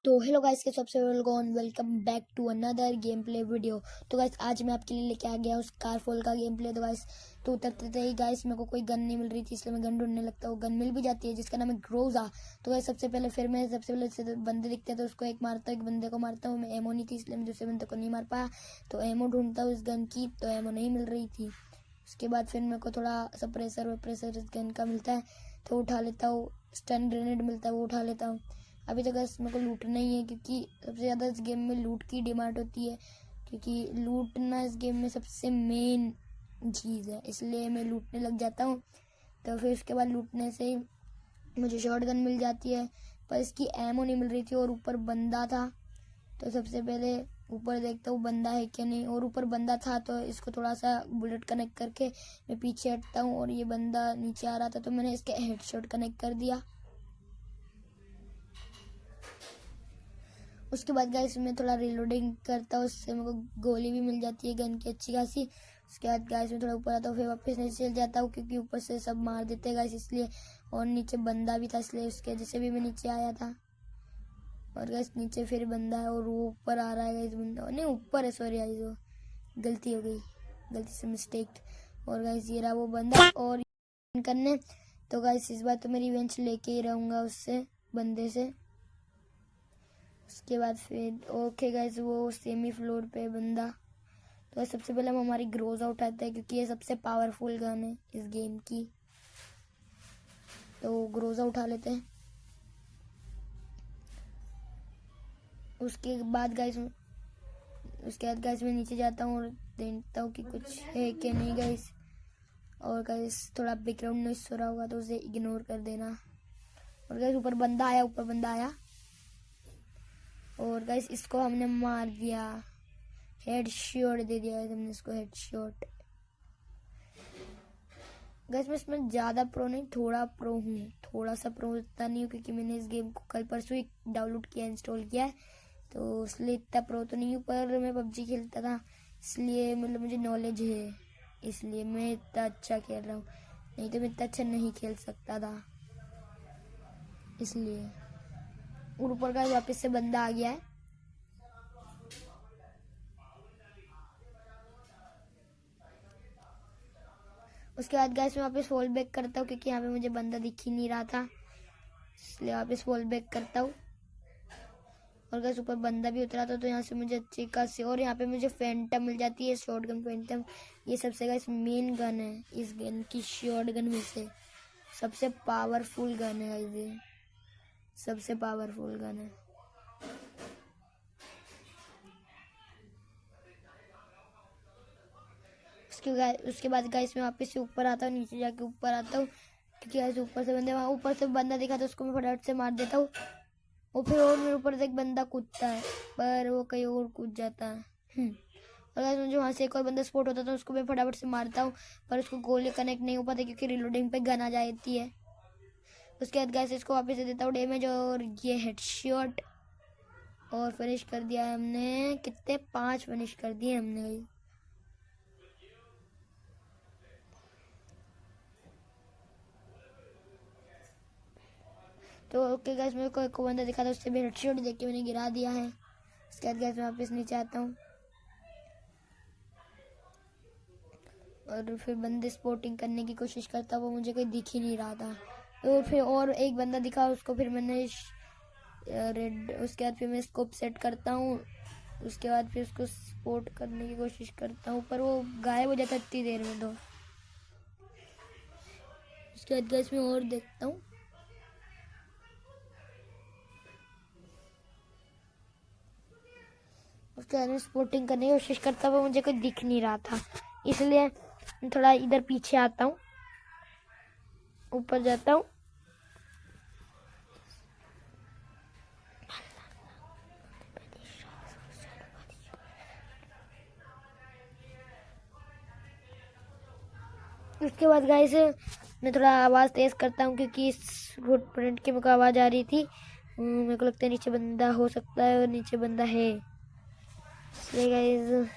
तो hello guys, के सबसे welcome back to another game play video. तो गाइस आज मैं आपके लिए लेके आ गया हूँ स्कारफॉल का गेम प्ले। तो गाइस तो उतरते ही गाइस मेरे को कोई गन नहीं मिल रही थी, इसलिए मैं गन ढूंढने लगता हूँ। गन मिल भी जाती है जिसका नाम है ग्रोजा। तो गाइस सबसे पहले से बंदे दिखते हैं तो उसको एक मारता हूँ, एक बंदे को मारता हूँ। मैं एमो नहीं थी इसलिए मैं दूसरे बंदे को नहीं मार पाया, तो एमो ढूंढता हूँ इस गन की, तो एमो नहीं मिल रही थी। उसके बाद फिर मेरे को थोड़ा सप्रेसर इस गन का मिलता है तो उठा लेता हूँ। स्टन ग्रेनेड मिलता है वो उठा लेता हूँ। अभी तो गैस मेरे को लूटना ही है, क्योंकि सबसे ज़्यादा इस गेम में लूट की डिमांड होती है, क्योंकि लूटना इस गेम में सबसे मेन चीज़ है, इसलिए मैं लूटने लग जाता हूँ। तो फिर उसके बाद लूटने से मुझे शॉट गन मिल जाती है, पर इसकी एमो नहीं मिल रही थी और ऊपर बंदा था। तो सबसे पहले ऊपर देखता हूँ बंदा है क्या नहीं, और ऊपर बंदा था तो इसको थोड़ा सा बुलेट कनेक्ट करके मैं पीछे हटता हूँ, और ये बंदा नीचे आ रहा था तो मैंने इसके हेडशॉट कनेक्ट कर दिया। उसके बाद गाइस मैं थोड़ा रिलोडिंग करता हूँ, उससे मेरे को गोली भी मिल जाती है गन की अच्छी खासी। उसके बाद गाइस मैं थोड़ा ऊपर आता हूँ, फिर वापस नीचे चल जाता हूँ, क्योंकि ऊपर से सब मार देते हैं गाइस इसलिए, और नीचे बंदा भी था इसलिए उसके वजह से भी मैं नीचे आया था। और गाइस नीचे फिर बंदा है और वो ऊपर आ रहा है गाइस, बंदा नहीं ऊपर है, सॉरी गाइस वो गलती हो गई, गलती से मिस्टेक। और गाइस ये रहा वो बंदा और करने। तो गाइस इस बार तो मैं रिवेंज लेके ही रहूँगा उससे, बंदे से। उसके बाद फिर ओके गाइस वो सेमी फ्लोर पे बंदा। तो सबसे पहले हम हमारी ग्रोजा उठाते हैं, क्योंकि ये सबसे पावरफुल गन है इस गेम की। तो ग्रोजा उठा लेते हैं। उसके बाद गाइस मैं नीचे जाता हूँ और देखता हूँ कि कुछ है कि नहीं गाइस। और गाइस थोड़ा बैकग्राउंड नॉइस हो रहा होगा तो उसे इग्नोर कर देना। और गाइस ऊपर बंदा आया और गाइस इसको हमने मार दिया, हेडशॉट दे दिया हमने इसको, हेडशॉट। गाइस मैं इसमें ज़्यादा प्रो नहीं, थोड़ा प्रो हूँ, थोड़ा सा प्रो इतना नहीं हूँ, क्योंकि मैंने इस गेम को कल परसों ही डाउनलोड किया, इंस्टॉल किया है, तो इसलिए इतना प्रो तो नहीं हूँ। पर मैं पबजी खेलता था इसलिए मतलब मुझे नॉलेज है, इसलिए मैं इतना अच्छा खेल रहा हूँ, नहीं तो मैं इतना अच्छा नहीं खेल सकता था इसलिए। ऊपर का वापस से बंदा आ गया है। उसके बाद गाइस मैं वापस फॉल बैक करता हूँ, क्योंकि यहाँ पे मुझे बंदा दिख ही नहीं रहा था, इसलिए वापस फॉल बैक करता हूँ। और गाइस ऊपर बंदा भी उतरा था तो यहाँ से मुझे अच्छी खासी, और यहाँ पे मुझे फैंटम मिल जाती है, शॉटगन फैंटम। ये सबसे गाइस मेन गन है इस गन की, शॉटगन में से सबसे पावरफुल गन है ये, सबसे पावरफुल गन है। उसके बाद गाइस मैं वापस से ऊपर आता हूँ, नीचे जाके ऊपर आता हूँ, क्योंकि गाइस ऊपर से वहाँ ऊपर से बंदा दिखा तो उसको मैं फटाफट से मार देता हूँ। और फिर और मेरे ऊपर से एक बंदा कूदता है, पर वो कहीं और कूद जाता है। और गाइस मुझे वहाँ से एक और बंदा स्पॉट होता था, उसको मैं फटाफट से मारता हूँ, पर उसको गोली कनेक्ट नहीं हो पाती, क्योंकि रिलोडिंग पे गन आ जाती है। उसके बाद गाइस इसको वापस से देता हूँ डैमेज, और ये हेडशॉट, और फिनिश कर दिया हमने। कितने 5 फिनिश कर दिए हमने। तो ओके गाइस मेरे को एक बंदा दिखा था, उससे भी हेडशॉट देख के मैंने गिरा दिया है। उसके बाद गाइस मैं वापस नीचे आता हूँ, और फिर बंदे स्पॉटिंग करने की कोशिश करता, वो मुझे कोई दिख ही नहीं रहा था। तो फिर और एक बंदा दिखा, उसको फिर मैंने रेड, उसके बाद फिर मैं स्कोप सेट करता हूँ। उसके बाद फिर उसको स्पॉट करने की कोशिश करता हूँ, पर वो गायब हो जाता इतनी देर में। तो उसके बाद गाइस मैं और देखता हूँ, उसके बाद में स्पॉटिंग करने की कोशिश करता हुआ मुझे कोई दिख नहीं रहा था, इसलिए थोड़ा इधर पीछे आता हूँ, ऊपर जाता हूँ। उसके बाद गाइस मैं थोड़ा आवाज़ तेज़ करता हूँ, क्योंकि इस फुटप्रिंट की मेरे को आवाज़ आ रही थी। मेरे को लगता है नीचे बंदा हो सकता है, और नीचे बंदा है, इसलिए गाइस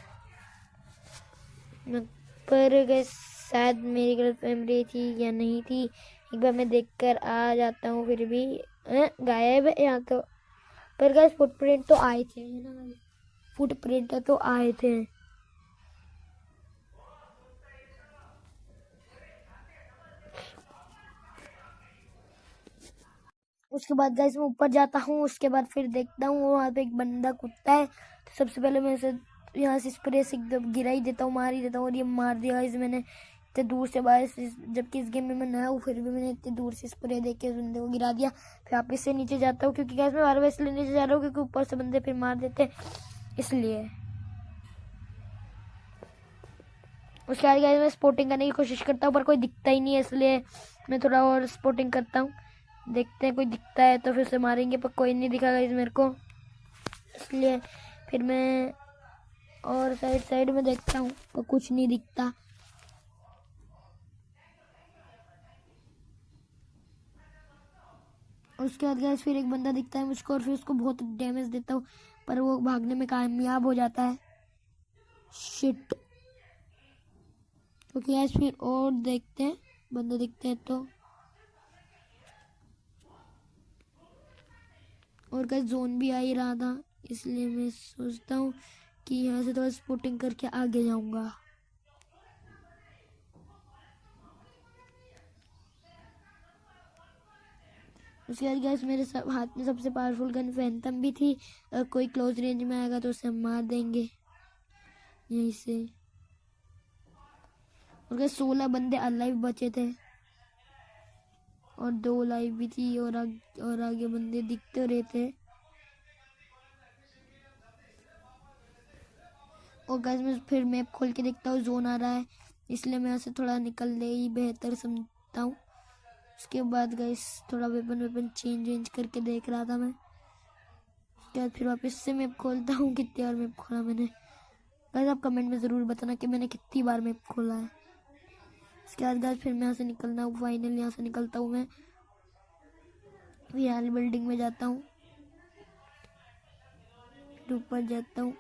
पर गाइस शायद मेरी गलत फहमी थी या नहीं थी, एक बार मैं देखकर आ जाता हूँ। फिर भी गायब है यहाँ तो। पर गाइस फुटप्रिंट तो आए थे, है ना, फुटप्रिंट तो आए थे। उसके बाद गाइस मैं ऊपर जाता हूँ, उसके बाद फिर देखता हूँ वहाँ पे एक बंदा कुत्ता है। तो सबसे पहले मैं इसे यहाँ से स्प्रे से एकदम गिरा ही देता हूँ, मार ही देता हूँ, और ये मार दिया गाइस मैंने इतने दूर से। बाइस जबकि इस गेम में मैं नया हूँ फिर भी मैंने इतनी दूर से स्प्रे दे के उस बंदे को गिरा दिया। फिर वापस से नीचे जाता हूँ, क्योंकि गाइस मैं बार बार इसलिए नीचे जा रहा हूँ क्योंकि ऊपर से बंदे फिर मार देते इसलिए। उसके बाद गाइस मैं स्पोर्टिंग करने की कोशिश करता हूँ पर कोई दिखता ही नहीं है, इसलिए मैं थोड़ा और स्पोर्टिंग करता हूँ। देखते हैं कोई दिखता है तो फिर से मारेंगे, पर कोई नहीं दिखा गाइस मेरे को, इसलिए फिर मैं और साइड में देखता हूँ पर कुछ नहीं दिखता। उसके बाद गाइस फिर एक बंदा दिखता है मुझको और फिर उसको बहुत डैमेज देता हूँ, पर वो भागने में कामयाब हो जाता है। शिट। ओके गाइस फिर और देखते हैं, बंदे दिखते हैं तो। और गाइस जोन भी आ ही रहा था, इसलिए मैं सोचता हूँ कि यहाँ से थोड़ा स्पोर्टिंग करके आगे जाऊंगा। उसके बाद गाइस मेरे हाथ में सबसे पावरफुल गन फैंटम भी थी। कोई क्लोज रेंज में आएगा तो उसे हम मार देंगे यहीं से। और गाइस 16 बंदे अलाइव बचे थे और 2 लाइव भी थी, और आगे बंदे दिखते रहे थे। और गाइस मैं फिर मैप खोल के देखता हूँ, जोन आ रहा है, इसलिए मैं यहाँ से थोड़ा निकलने ही बेहतर समझता हूँ। उसके बाद गाइस थोड़ा वेपन चेंज करके देख रहा था मैं। उसके बाद फिर वापस से मैप खोलता हूँ। कितनी बार मैप खोला मैंने गाइस, आप कमेंट में ज़रूर बताना कि मैंने कितनी बार मैप खोला है। उसके बाद गाइस फिर मैं यहाँ से निकलना हूँ, फाइनली यहाँ से निकलता हूँ मैं। यहाँ बिल्डिंग में जाता हूँ, ऊपर जाता हूँ।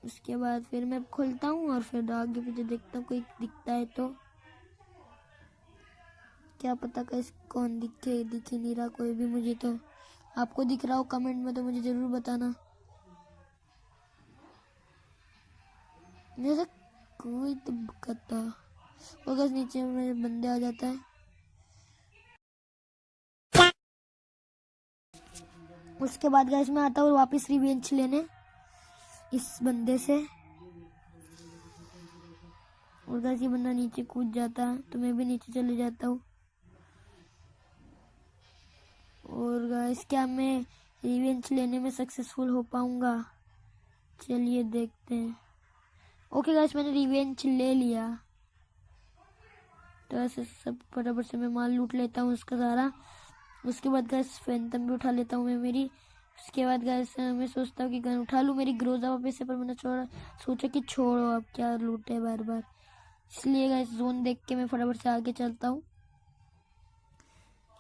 उसके बाद फिर मैं खोलता हूँ और फिर आगे पीछे देखता हूँ, कोई दिखता है तो। क्या पता कैसे कौन दिख ही नहीं रहा कोई भी मुझे। तो आपको दिख रहा हो कमेंट में तो मुझे ज़रूर बताना। जैसे कोई तो कहता और नीचे में बंदे आ जाता है। उसके बाद गाइस मैं आता हूँ वापस रिवेंज लेने इस बंदे से। और गाइस ये बंदा नीचे कूद जाता है तो मैं भी नीचे चले जाता हूँ। और गाइस क्या मैं रिवेंज लेने में सक्सेसफुल हो पाऊंगा? चलिए देखते हैं। ओके गाइस मैंने रिवेंज ले लिया, तो ऐसे सब फटाफट से मैं माल लूट लेता हूँ उसका सारा। उसके बाद गाइस फैंटम भी उठा लेता हूँ मैं मेरी। उसके बाद गाइस मैं सोचता हूँ कि गन उठा लूँ मेरी ग्रोजा वापस से, पर मैंने सोचा कि छोड़ो अब क्या लूटे बार बार, इसलिए गाइस जोन देख के मैं फटाफट से आगे चलता हूँ।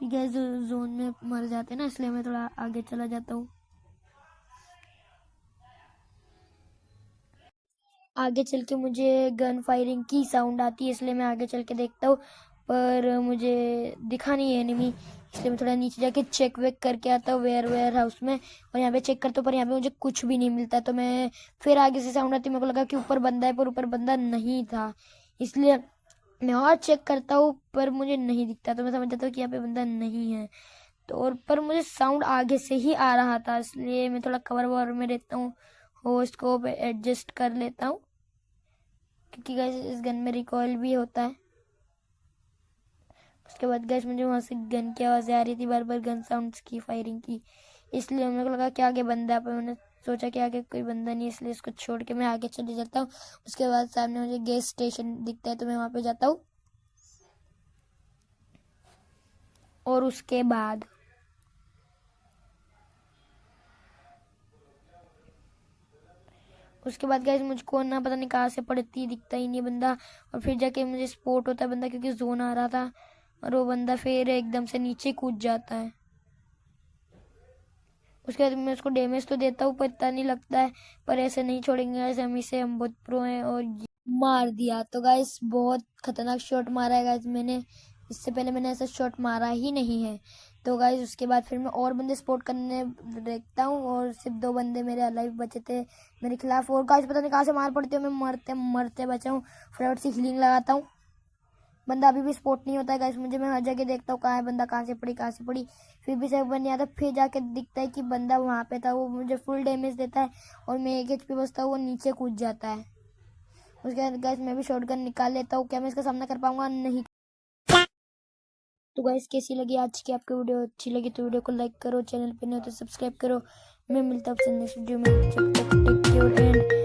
गाइस जोन में मर जाते ना, इसलिए मैं थोड़ा आगे चला जाता हूँ। आगे चल के मुझे गन फायरिंग की साउंड आती है, इसलिए मैं आगे चल के देखता हूँ, पर मुझे दिखा नहीं है एनिमी, इसलिए मैं थोड़ा नीचे जाके चेक वेक करके आता हूँ वेयर हाउस में। और यहाँ पे चेक करता हूँ पर यहाँ पे मुझे कुछ भी नहीं मिलता, तो मैं फिर आगे से साउंड आती है, मेरे को लगा कि ऊपर बंदा है पर ऊपर बंदा नहीं था, इसलिए मैं और चेक करता हूँ पर मुझे नहीं दिखता, तो मैं समझ जाता हूँ कि यहाँ पे बंदा नहीं है। तो और पर मुझे साउंड आगे से ही आ रहा था, इसलिए मैं थोड़ा कवर ववर में रहता हूँ, होस्ट को एडजस्ट कर लेता हूँ, क्योंकि गाइस इस गन में रिकॉइल भी होता है। उसके बाद गाइस मुझे वहाँ से गन की आवाज़ें आ रही थी, बार बार गन साउंड्स की, फायरिंग की, इसलिए मेरे को लगा कि आगे बंदा है, पर मैंने सोचा कि आगे कोई बंदा नहीं, इसलिए इसको छोड़ के मैं आगे चले जाता हूँ। उसके बाद सामने मुझे गैस स्टेशन दिखता है तो मैं वहाँ पे जाता हूँ। और उसके बाद गाइस मुझको ना पता नहीं कहाँ से पड़ती, दिखता ही नहीं बंदा, और फिर जाके मुझे स्पॉट होता है बंदा, क्योंकि जोन आ रहा था, और वो बंदा फिर एकदम से नीचे कूद जाता है। उसके बाद मैं उसको डैमेज तो देता हूँ, पता नहीं लगता है, पर ऐसे नहीं छोड़ेंगे ऐसे हम बहुत प्रो हैं। और मार दिया, तो गाइस बहुत खतरनाक शॉट मारा है गाइस मैंने, इससे पहले मैंने ऐसा शॉट मारा ही नहीं है। तो गाइस उसके बाद फिर मैं और बंदे स्पॉट करने देखता हूँ और सिर्फ 2 बंदे मेरे अलाइव बचे थे मेरे खिलाफ। और गाइस पता नहीं कहाँ से मार पड़ती है, मैं मरते मरते बचा हूँ। फटाफट से हीलिंग लगाता हूँ। बंदा अभी भी स्पॉट नहीं होता है गाइस मुझे। मैं हर जगह देखता हूँ कहाँ है बंदा, कहाँ से पड़ी, फिर भी सेव बन नहीं आता। फिर जाके दिखता है कि बंदा वहाँ पे था। वो मुझे फुल डैमेज देता है और मैं 1 HP बचता हूँ, वो नीचे कूद जाता है। उसके बाद गाइस मैं भी शॉटगन निकाल लेता हूँ। क्या मैं इसका सामना कर पाऊंगा? नहीं। तो गाइस कैसी लगी आज की आपको वीडियो? अच्छी लगी तो वीडियो को लाइक करो, चैनल पे नहीं हो तो सब्सक्राइब करो। मैं मिलता हूँ आपसे नेक्स्ट वीडियो में। जब तक टेक केयर एंड